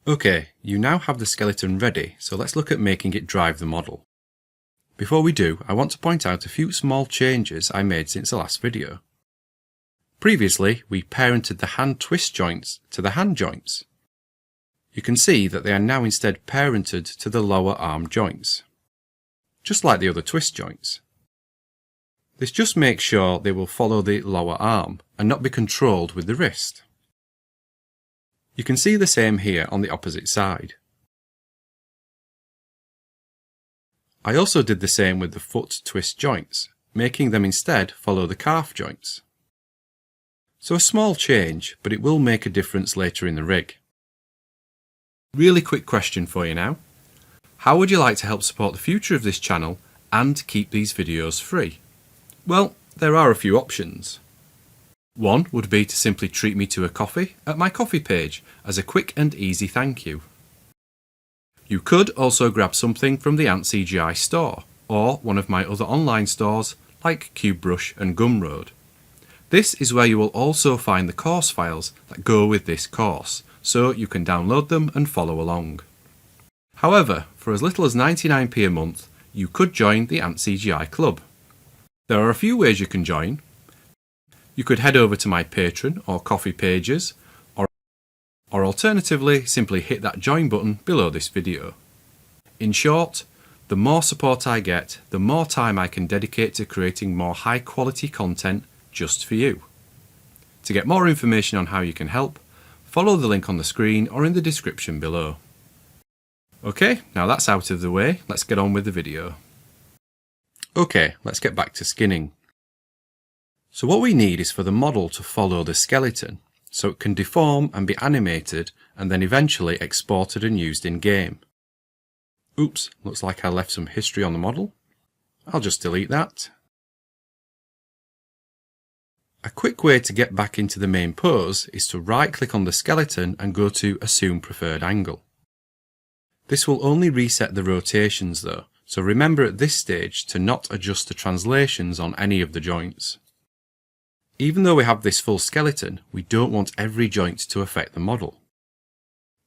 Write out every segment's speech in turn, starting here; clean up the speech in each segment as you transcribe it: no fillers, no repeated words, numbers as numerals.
Okay, you now have the skeleton ready, so let's look at making it drive the model. Before we do, I want to point out a few small changes I made since the last video. Previously, we parented the hand twist joints to the hand joints. You can see that they are now instead parented to the lower arm joints, just like the other twist joints. This just makes sure they will follow the lower arm and not be controlled with the wrist. You can see the same here on the opposite side. I also did the same with the foot twist joints, making them instead follow the calf joints. So a small change, but it will make a difference later in the rig. Really quick question for you now. How would you like to help support the future of this channel and keep these videos free? Well, there are a few options. One would be to simply treat me to a coffee at my coffee page as a quick and easy thank you. You could also grab something from the antCGi store or one of my other online stores like CubeBrush and Gumroad. This is where you will also find the course files that go with this course, so you can download them and follow along. However, for as little as 99p a month, you could join the antCGi club. There are a few ways you can join. You could head over to my Patreon or Coffee pages, or alternatively simply hit that join button below this video. In short, the more support I get, the more time I can dedicate to creating more high quality content just for you. To get more information on how you can help, follow the link on the screen or in the description below. Okay, now that's out of the way, let's get on with the video. Okay, let's get back to skinning. So what we need is for the model to follow the skeleton, so it can deform and be animated and then eventually exported and used in game. Oops, looks like I left some history on the model. I'll just delete that. A quick way to get back into the main pose is to right click on the skeleton and go to Assume Preferred Angle. This will only reset the rotations though, so remember at this stage to not adjust the translations on any of the joints. Even though we have this full skeleton, we don't want every joint to affect the model.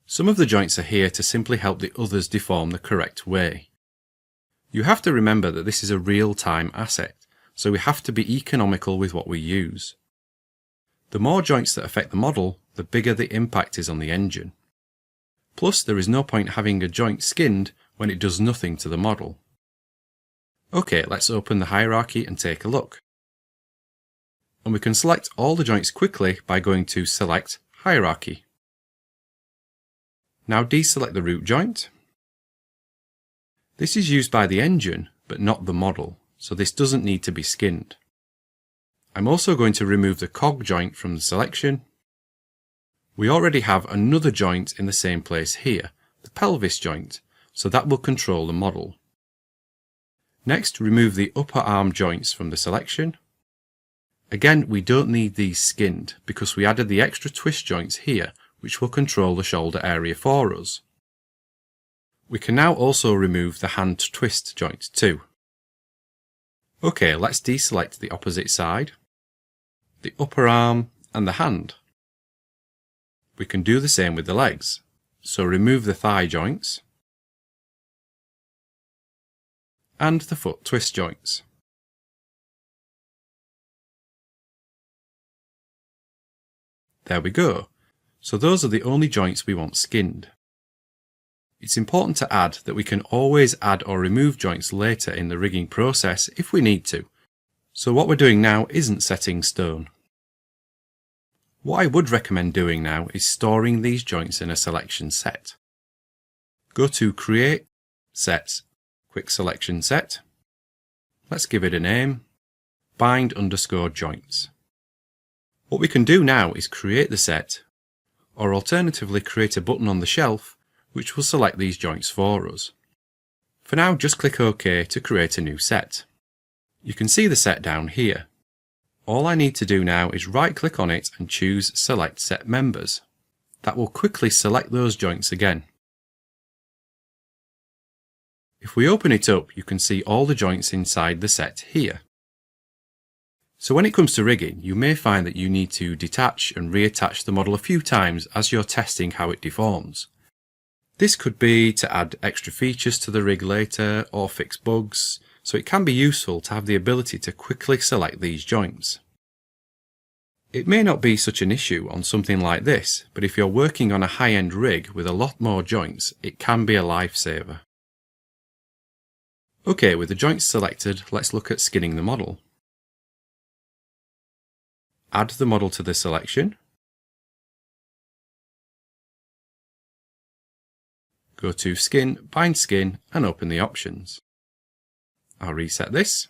Some of the joints are here to simply help the others deform the correct way. You have to remember that this is a real-time asset, so we have to be economical with what we use. The more joints that affect the model, the bigger the impact is on the engine. Plus, there is no point having a joint skinned when it does nothing to the model. Okay, let's open the hierarchy and take a look. And we can select all the joints quickly by going to Select Hierarchy. Now deselect the root joint. This is used by the engine, but not the model, so this doesn't need to be skinned. I'm also going to remove the cog joint from the selection. We already have another joint in the same place here, the pelvis joint, so that will control the model. Next, remove the upper arm joints from the selection. Again, we don't need these skinned because we added the extra twist joints here, which will control the shoulder area for us. We can now also remove the hand twist joint too. Okay, let's deselect the opposite side, the upper arm and the hand. We can do the same with the legs, so remove the thigh joints and the foot twist joints. There we go. So those are the only joints we want skinned. It's important to add that we can always add or remove joints later in the rigging process if we need to. So what we're doing now isn't set in stone. What I would recommend doing now is storing these joints in a selection set. Go to Create, Sets, Quick Selection Set. Let's give it a name, Bind_joints. What we can do now is create the set, or alternatively create a button on the shelf which will select these joints for us. For now, just click OK to create a new set. You can see the set down here. All I need to do now is right click on it and choose Select Set Members. That will quickly select those joints again. If we open it up, you can see all the joints inside the set here. So when it comes to rigging, you may find that you need to detach and reattach the model a few times as you're testing how it deforms. This could be to add extra features to the rig later or fix bugs, so it can be useful to have the ability to quickly select these joints. It may not be such an issue on something like this, but if you're working on a high-end rig with a lot more joints, it can be a lifesaver. Okay, with the joints selected, let's look at skinning the model. Add the model to the selection. Go to Skin, Bind Skin and open the options. I'll reset this.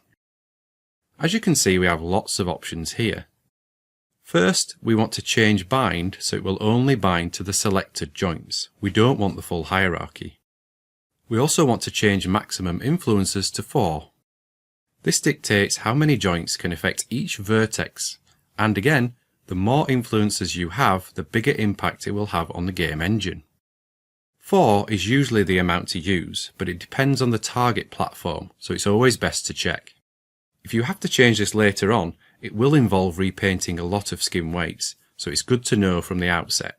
As you can see, we have lots of options here. First, we want to change bind so it will only bind to the selected joints. We don't want the full hierarchy. We also want to change maximum influences to 4. This dictates how many joints can affect each vertex, and again, the more influences you have, the bigger impact it will have on the game engine. 4 is usually the amount to use, but it depends on the target platform, so it's always best to check. If you have to change this later on, it will involve repainting a lot of skin weights, so it's good to know from the outset.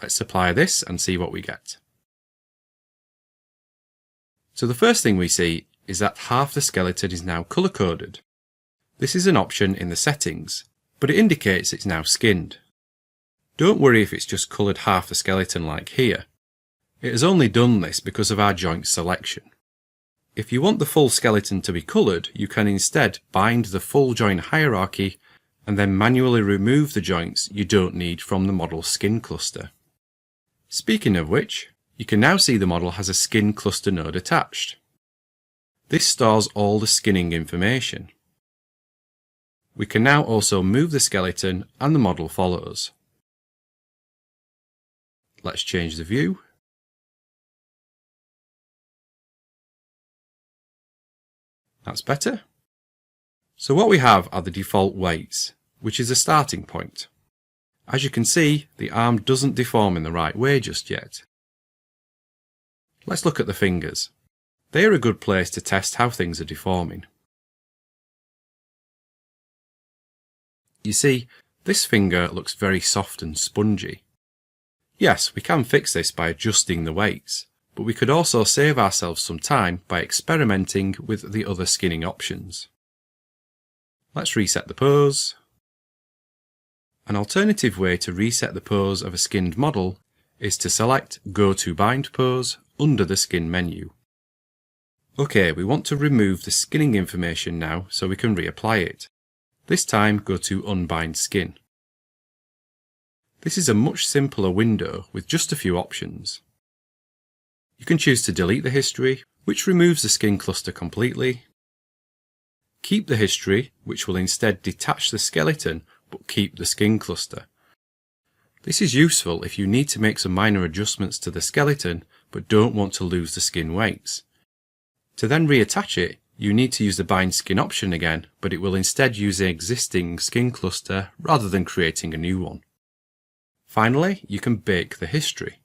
Let's apply this and see what we get. So the first thing we see is that half the skeleton is now colour-coded. This is an option in the settings, but it indicates it's now skinned. Don't worry if it's just coloured half the skeleton like here. It has only done this because of our joint selection. If you want the full skeleton to be coloured, you can instead bind the full joint hierarchy and then manually remove the joints you don't need from the model skin cluster. Speaking of which, you can now see the model has a skin cluster node attached. This stores all the skinning information. We can now also move the skeleton and the model follows. Let's change the view. That's better. So what we have are the default weights, which is a starting point. As you can see, the arm doesn't deform in the right way just yet. Let's look at the fingers. They are a good place to test how things are deforming. You see, this finger looks very soft and spongy. Yes, we can fix this by adjusting the weights, but we could also save ourselves some time by experimenting with the other skinning options. Let's reset the pose. An alternative way to reset the pose of a skinned model is to select Go to Bind Pose under the Skin menu. OK, we want to remove the skinning information now so we can reapply it. This time go to Unbind Skin. This is a much simpler window with just a few options. You can choose to delete the history, which removes the skin cluster completely. Keep the history, which will instead detach the skeleton but keep the skin cluster. This is useful if you need to make some minor adjustments to the skeleton but don't want to lose the skin weights. To then reattach it, you need to use the Bind Skin option again, but it will instead use the existing skin cluster rather than creating a new one. Finally, you can bake the history.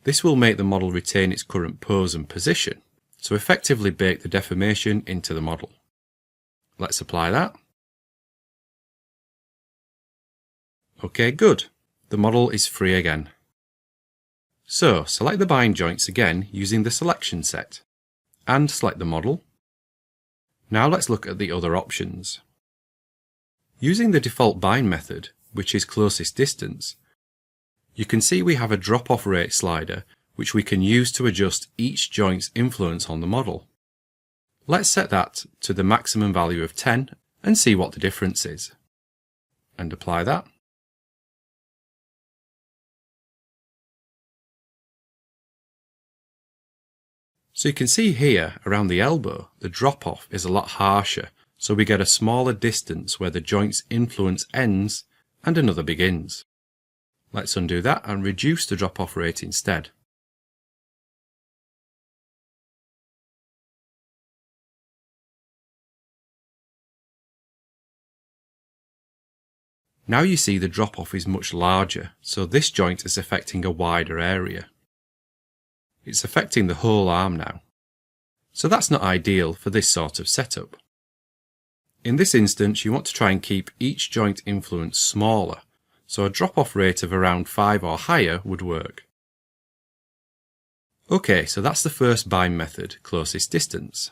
This will make the model retain its current pose and position, so effectively bake the deformation into the model. Let's apply that. OK, good. The model is free again. So, select the bind joints again using the selection set, and select the model. Now let's look at the other options. Using the default bind method, which is closest distance, you can see we have a drop-off rate slider which we can use to adjust each joint's influence on the model. Let's set that to the maximum value of 10 and see what the difference is. And apply that. So you can see here around the elbow the drop-off is a lot harsher, so we get a smaller distance where the joint's influence ends and another begins. Let's undo that and reduce the drop-off rate instead. Now you see the drop-off is much larger, so this joint is affecting a wider area. It's affecting the whole arm now. So that's not ideal for this sort of setup. In this instance, you want to try and keep each joint influence smaller, so a drop-off rate of around 5 or higher would work. Okay, so that's the first bind method, closest distance.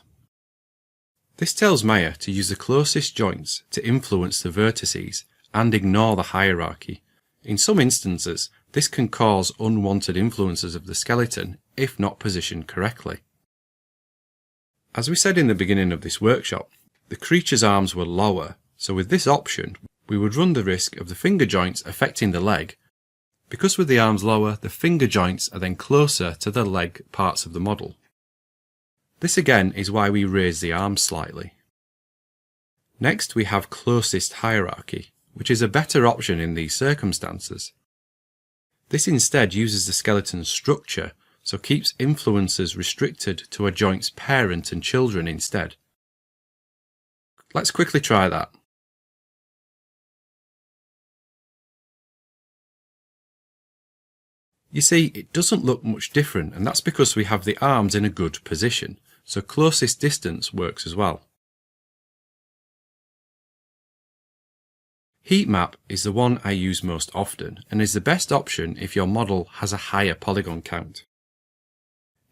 This tells Maya to use the closest joints to influence the vertices and ignore the hierarchy. In some instances, this can cause unwanted influences of the skeleton if not positioned correctly. As we said in the beginning of this workshop, the creature's arms were lower, so with this option, we would run the risk of the finger joints affecting the leg, because with the arms lower, the finger joints are then closer to the leg parts of the model. This again is why we raise the arms slightly. Next we have closest hierarchy, which is a better option in these circumstances. This instead uses the skeleton's structure, so keeps influences restricted to a joint's parent and children instead. Let's quickly try that. You see, it doesn't look much different, and that's because we have the arms in a good position, so closest distance works as well. Heat map is the one I use most often, and is the best option if your model has a higher polygon count.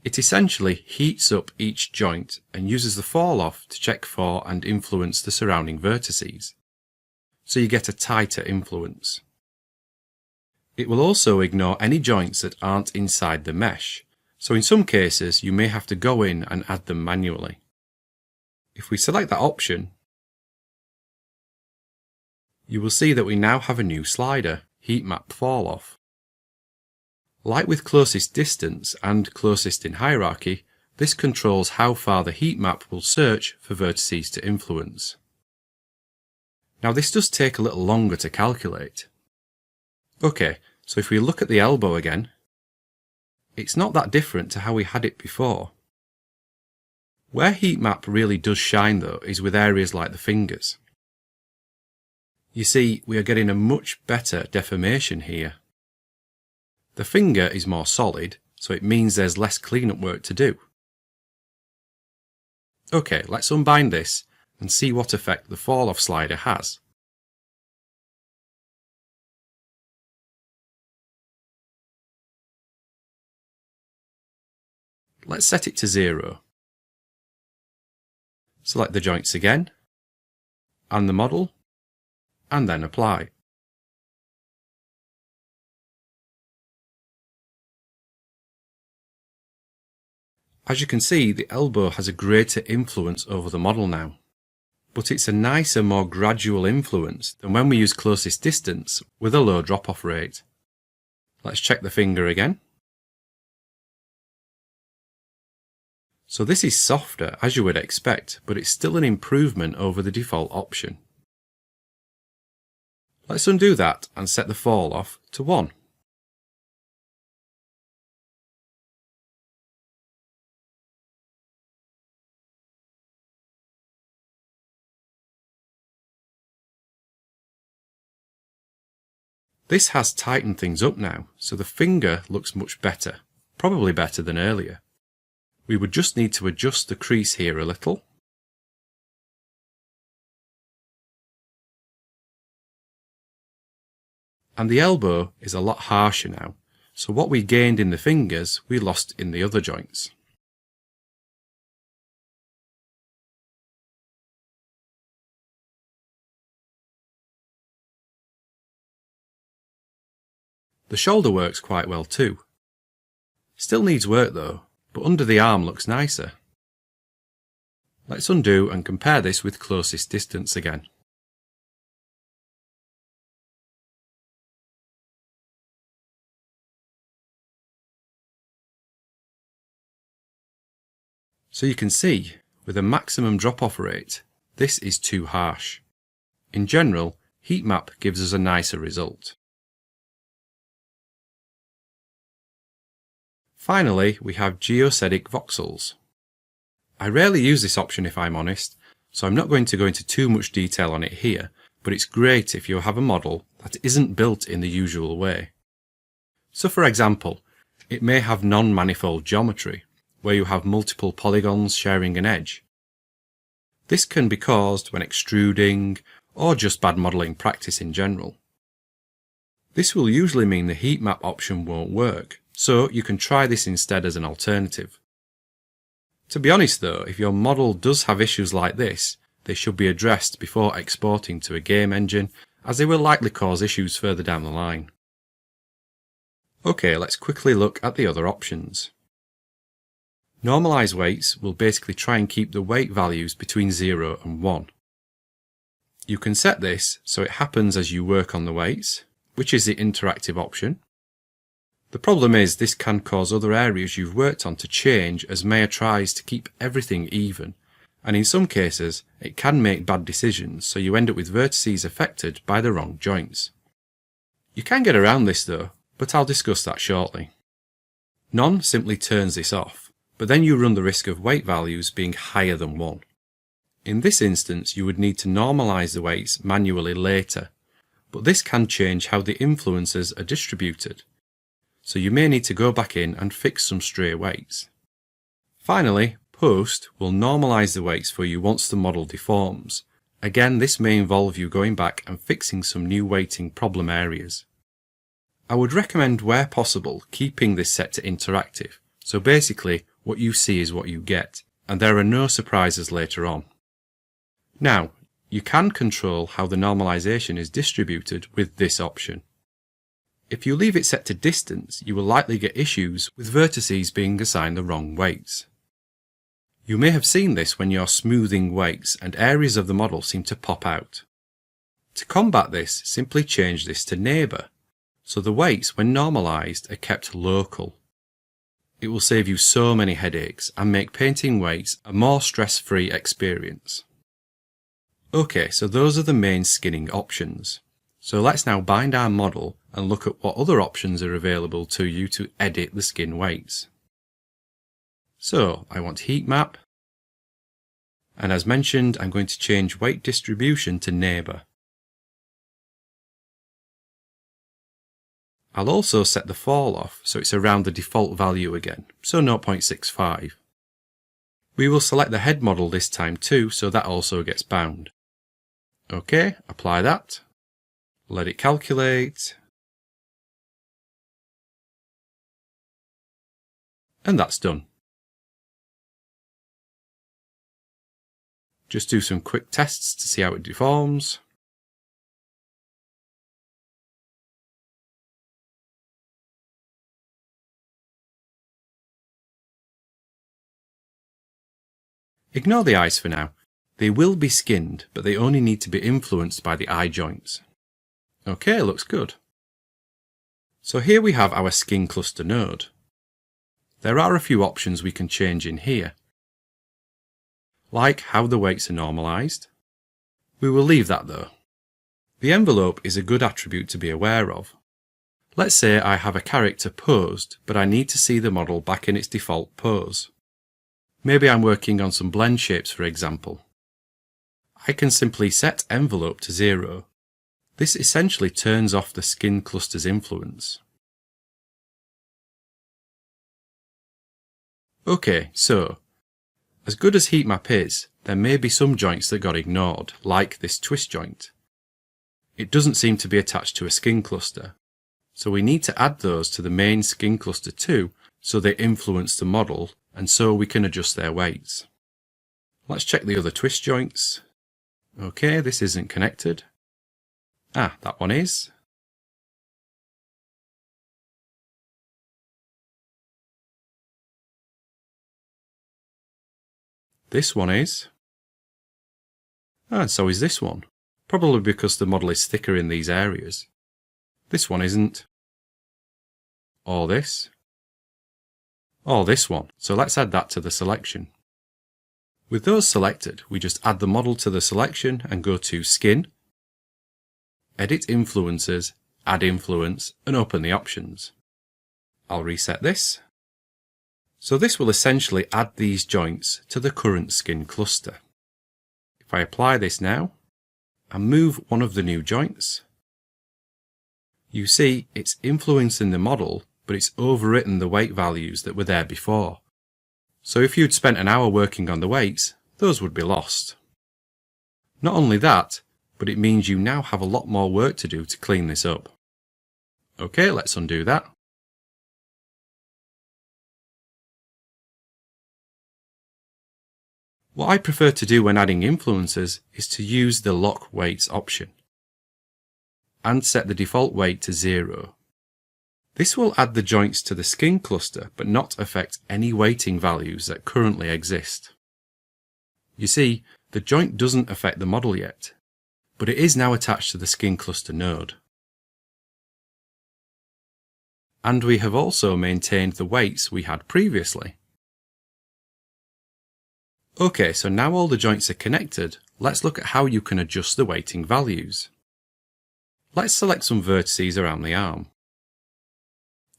It essentially heats up each joint and uses the fall off to check for and influence the surrounding vertices, so you get a tighter influence. It will also ignore any joints that aren't inside the mesh, so in some cases you may have to go in and add them manually. If we select that option, you will see that we now have a new slider, Heat Map Fall Off. Like with closest distance and closest in hierarchy, this controls how far the heat map will search for vertices to influence. Now this does take a little longer to calculate. Okay, so if we look at the elbow again, it's not that different to how we had it before. Where heat map really does shine though is with areas like the fingers. You see, we are getting a much better deformation here. The finger is more solid, so it means there's less cleanup work to do. Okay, let's unbind this and see what effect the fall off slider has. Let's set it to 0. Select the joints again, and the model, and then apply. As you can see, the elbow has a greater influence over the model now, but it's a nicer, more gradual influence than when we use closest distance with a low drop-off rate. Let's check the finger again. So this is softer, as you would expect, but it's still an improvement over the default option. Let's undo that and set the fall off to 1. This has tightened things up now, so the finger looks much better, probably better than earlier. We would just need to adjust the crease here a little. And the elbow is a lot harsher now, so what we gained in the fingers we lost in the other joints. The shoulder works quite well too. Still needs work though, but under the arm looks nicer. Let's undo and compare this with closest distance again. So you can see, with a maximum drop-off rate, this is too harsh. In general, heat map gives us a nicer result. Finally, we have geodesic voxels. I rarely use this option if I'm honest, so I'm not going to go into too much detail on it here, but it's great if you have a model that isn't built in the usual way. So for example, it may have non-manifold geometry, where you have multiple polygons sharing an edge. This can be caused when extruding, or just bad modelling practice in general. This will usually mean the heat map option won't work, So you can try this instead as an alternative. To be honest though, if your model does have issues like this, they should be addressed before exporting to a game engine, as they will likely cause issues further down the line. Okay, let's quickly look at the other options. Normalize weights will basically try and keep the weight values between 0 and 1. You can set this so it happens as you work on the weights, which is the interactive option. The problem is this can cause other areas you've worked on to change as Maya tries to keep everything even, and in some cases it can make bad decisions, so you end up with vertices affected by the wrong joints. You can get around this though, but I'll discuss that shortly. None simply turns this off, but then you run the risk of weight values being higher than 1. In this instance you would need to normalize the weights manually later, but this can change how the influences are distributed, so you may need to go back in and fix some stray weights. Finally, Post will normalize the weights for you once the model deforms. Again, this may involve you going back and fixing some new weighting problem areas. I would recommend where possible keeping this set to interactive, so basically what you see is what you get, and there are no surprises later on. Now, you can control how the normalization is distributed with this option. If you leave it set to distance, you will likely get issues with vertices being assigned the wrong weights. You may have seen this when you're smoothing weights and areas of the model seem to pop out. To combat this, simply change this to neighbour, so the weights when normalised are kept local. It will save you so many headaches and make painting weights a more stress-free experience. Okay, so those are the main skinning options. So let's now bind our model and look at what other options are available to you to edit the skin weights. So I want heat map, and as mentioned I'm going to change weight distribution to neighbour. I'll also set the fall off so it's around the default value again, so 0.65. We will select the head model this time too, so that also gets bound. Okay, apply that. Let it calculate. And that's done. Just do some quick tests to see how it deforms. Ignore the eyes for now. They will be skinned, but they only need to be influenced by the eye joints. Okay, looks good. So here we have our skin cluster node. There are a few options we can change in here, like how the weights are normalised. We will leave that though. The envelope is a good attribute to be aware of. Let's say I have a character posed, but I need to see the model back in its default pose. Maybe I'm working on some blend shapes, for example. I can simply set envelope to 0. This essentially turns off the skin cluster's influence. Okay, so, as good as heat map is, there may be some joints that got ignored, like this twist joint. It doesn't seem to be attached to a skin cluster, so we need to add those to the main skin cluster too, so they influence the model, and so we can adjust their weights. Let's check the other twist joints. Okay, this isn't connected. Ah, that one is. This one is. And so is this one. Probably because the model is thicker in these areas. This one isn't. Or this. Or this one. So let's add that to the selection. With those selected, we just add the model to the selection and go to Skin, Edit Influences, Add Influence, and open the options. I'll reset this. So this will essentially add these joints to the current skin cluster. If I apply this now, and move one of the new joints, you see it's influencing the model, but it's overwritten the weight values that were there before. So if you'd spent an hour working on the weights, those would be lost. Not only that, but it means you now have a lot more work to do to clean this up. Okay, let's undo that. What I prefer to do when adding influences is to use the lock weights option and set the default weight to 0. This will add the joints to the skin cluster but not affect any weighting values that currently exist. You see, the joint doesn't affect the model yet, but it is now attached to the skin cluster node. And we have also maintained the weights we had previously. Okay, so now all the joints are connected, let's look at how you can adjust the weighting values. Let's select some vertices around the arm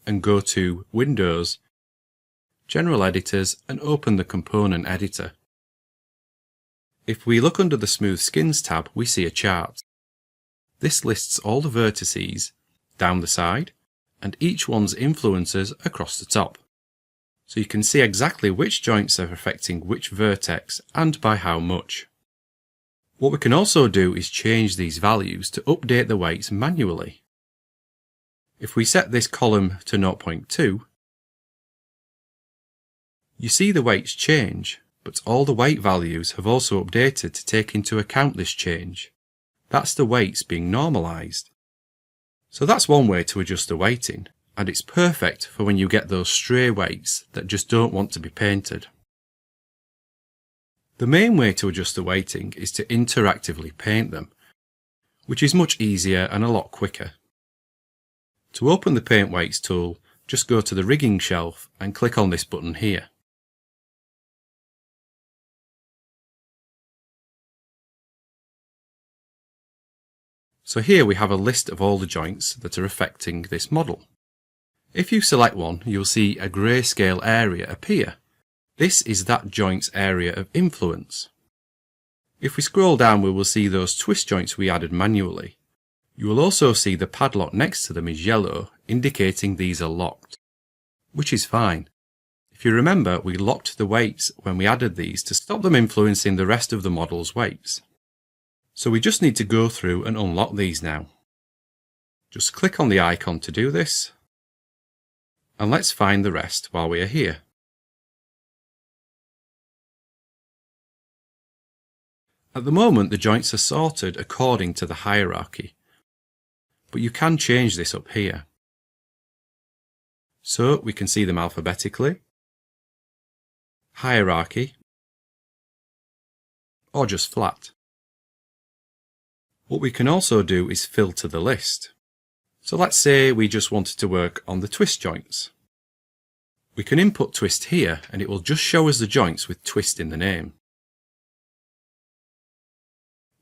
and go to Windows, General Editors and open the Component Editor. If we look under the Smooth Skins tab, we see a chart. This lists all the vertices down the side and each one's influences across the top. So you can see exactly which joints are affecting which vertex and by how much. What we can also do is change these values to update the weights manually. If we set this column to 0.2, you see the weights change, but all the weight values have also updated to take into account this change. That's the weights being normalized. So that's one way to adjust the weighting, and it's perfect for when you get those stray weights that just don't want to be painted. The main way to adjust the weighting is to interactively paint them, which is much easier and a lot quicker. To open the Paint Weights tool, just go to the rigging shelf and click on this button here. So here we have a list of all the joints that are affecting this model. If you select one, you'll see a grayscale area appear. This is that joint's area of influence. If we scroll down, we will see those twist joints we added manually. You will also see the padlock next to them is yellow, indicating these are locked, which is fine. If you remember, we locked the weights when we added these to stop them influencing the rest of the model's weights. So we just need to go through and unlock these now. Just click on the icon to do this, and let's find the rest while we are here. At the moment, the joints are sorted according to the hierarchy, but you can change this up here. So we can see them alphabetically, hierarchy, or just flat. What we can also do is filter the list. So let's say we just wanted to work on the twist joints. We can input twist here and it will just show us the joints with twist in the name.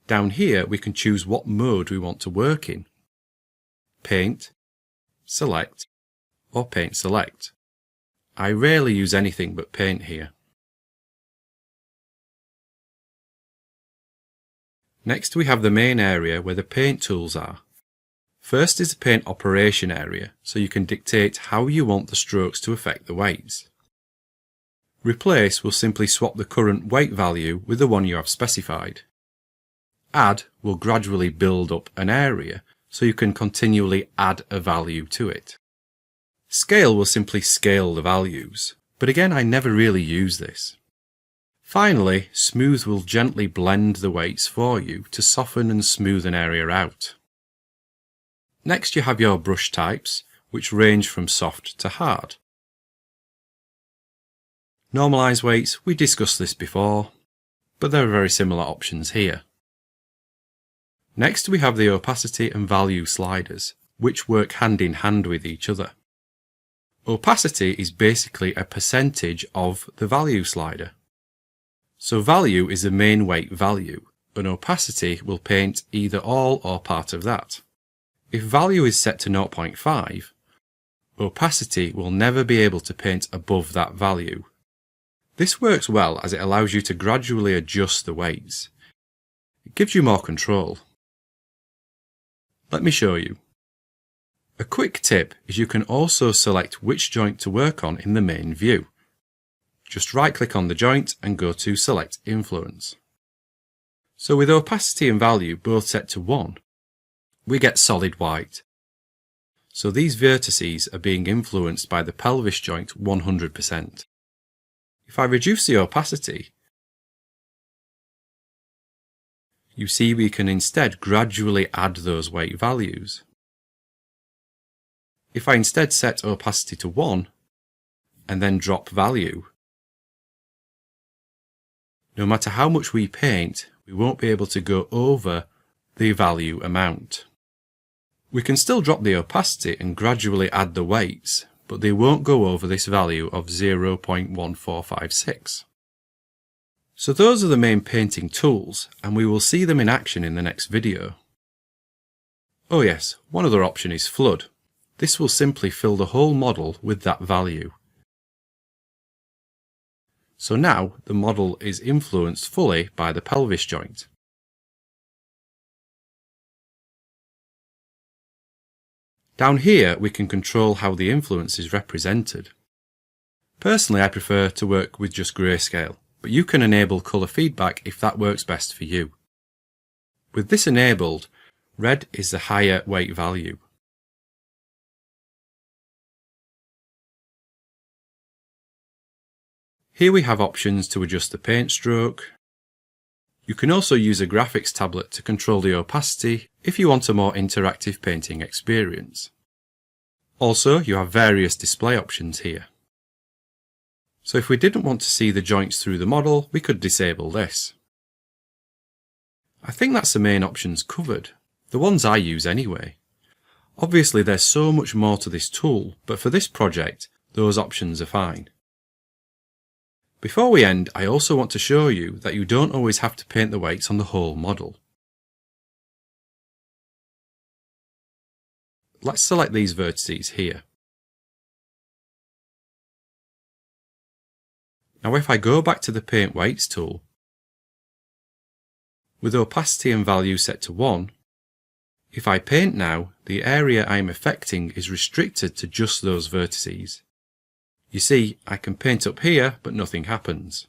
Down here we can choose what mode we want to work in. Paint, Select, or Paint Select. I rarely use anything but Paint here. Next we have the main area where the paint tools are. First is the paint operation area, so you can dictate how you want the strokes to affect the weights. Replace will simply swap the current weight value with the one you have specified. Add will gradually build up an area, so you can continually add a value to it. Scale will simply scale the values, but again I never really use this. Finally, Smooth will gently blend the weights for you to soften and smooth an area out. Next you have your brush types, which range from soft to hard. Normalize weights, we discussed this before, but there are very similar options here. Next we have the opacity and value sliders, which work hand in hand with each other. Opacity is basically a percentage of the value slider. So value is the main weight value, and opacity will paint either all or part of that. If value is set to 0.5, opacity will never be able to paint above that value. This works well as it allows you to gradually adjust the weights. It gives you more control. Let me show you. A quick tip is you can also select which joint to work on in the main view. Just right-click on the joint and go to Select Influence. So with opacity and value both set to 1, we get solid white. So these vertices are being influenced by the pelvis joint 100%. If I reduce the opacity, you see we can instead gradually add those weight values. If I instead set opacity to 1 and then drop value, no matter how much we paint, we won't be able to go over the value amount. We can still drop the opacity and gradually add the weights, but they won't go over this value of 0.1456. So those are the main painting tools, and we will see them in action in the next video. Oh yes, one other option is flood. This will simply fill the whole model with that value. So now the model is influenced fully by the pelvis joint. Down here we can control how the influence is represented. Personally, I prefer to work with just grayscale, but you can enable colour feedback if that works best for you. With this enabled, red is the higher weight value. Here we have options to adjust the paint stroke. You can also use a graphics tablet to control the opacity if you want a more interactive painting experience. Also, you have various display options here. So if we didn't want to see the joints through the model, we could disable this. I think that's the main options covered, the ones I use anyway. Obviously there's so much more to this tool, but for this project, those options are fine. Before we end, I also want to show you that you don't always have to paint the weights on the whole model. Let's select these vertices here. Now if I go back to the Paint Weights tool, with opacity and value set to 1, if I paint now, the area I'm affecting is restricted to just those vertices. You see, I can paint up here, but nothing happens.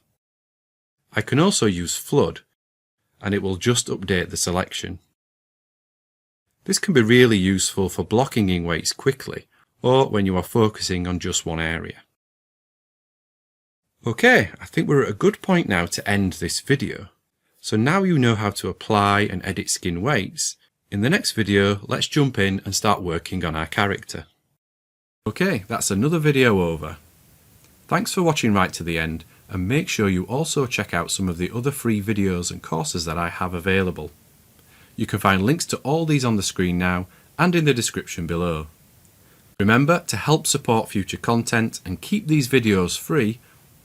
I can also use flood, and it will just update the selection. This can be really useful for blocking in weights quickly, or when you are focusing on just one area. Okay, I think we're at a good point now to end this video. So now you know how to apply and edit skin weights. In the next video, let's jump in and start working on our character. Okay, that's another video over. Thanks for watching right to the end, and make sure you also check out some of the other free videos and courses that I have available. You can find links to all these on the screen now and in the description below. Remember, to help support future content and keep these videos free,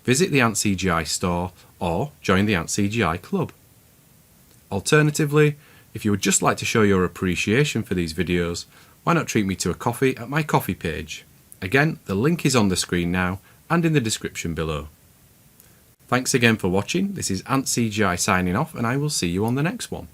visit the antCGi store or join the antCGi club. Alternatively, if you would just like to show your appreciation for these videos, why not treat me to a coffee at my coffee page? Again, the link is on the screen now and in the description below. Thanks again for watching. This is antCGi signing off, and I will see you on the next one.